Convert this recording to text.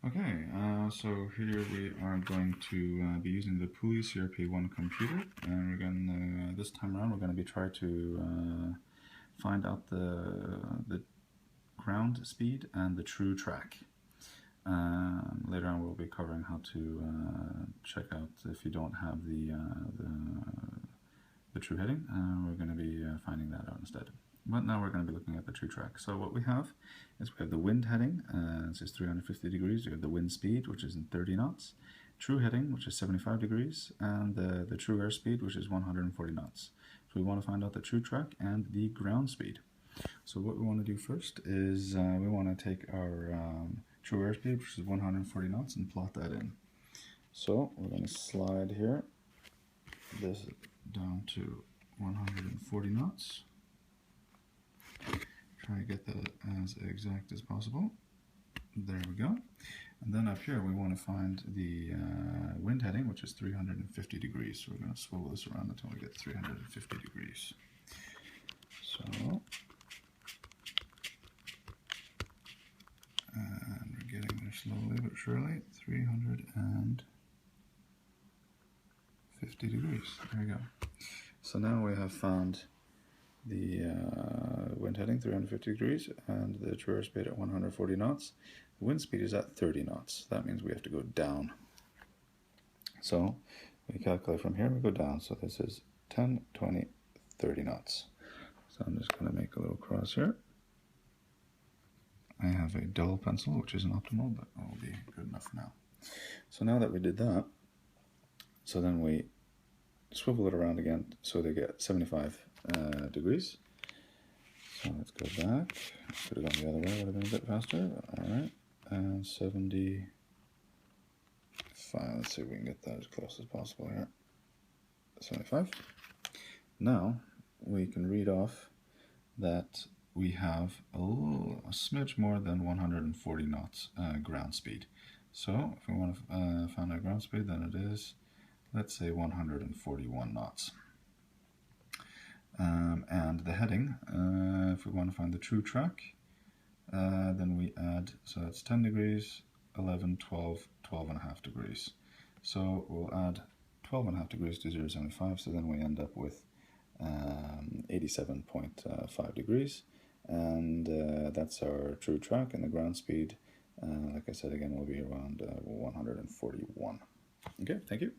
Okay, so here we are going to be using the Pooleys CRP-1 computer, and we're going to, this time around, we're going to be trying to find out the ground speed and the true track. Later on, we'll be covering how to check out if you don't have the true heading. We're going to be finding that out instead. But now we're going to be looking at the true track. So what we have is we have the wind heading, this is 350 degrees. You have the wind speed, which is in 30 knots. True heading, which is 75 degrees, and the true airspeed, which is 140 knots. So we want to find out the true track and the ground speed. So what we want to do first is we want to take our true airspeed, which is 140 knots, and plot that in. So we're going to slide here this down to 140 knots. Try to get that as exact as possible. There we go. And then up here we want to find the wind heading, which is 350 degrees. So we're going to swivel this around until we get 350 degrees. So, and we're getting there slowly but surely. 350 degrees. There we go. So now we have found the wind heading 350 degrees and the true airspeed at 140 knots. The wind speed is at 30 knots. That means we have to go down. So we calculate from here, we go down. So this is 10, 20, 30 knots. So I'm just going to make a little cross here. I have a dull pencil, which isn't optimal, but it will be good enough now. So now that we did that, so then we swivel it around again so they get 75 degrees. So let's go back. Could have gone the other way, would have been a bit faster, but alright. And 75. Let's see if we can get that as close as possible here. 75. Now we can read off that we have a smidge more than 140 knots ground speed. So if we want to find our ground speed, then it is, let's say, 141 knots. And the heading, if we want to find the true track, then we add, so that's 10 degrees, 11, 12, 12 and a half degrees. So we'll add 12 and a half degrees to 0.75, so then we end up with 87.5 degrees. And that's our true track, and the ground speed, like I said again, will be around 141. Okay, thank you.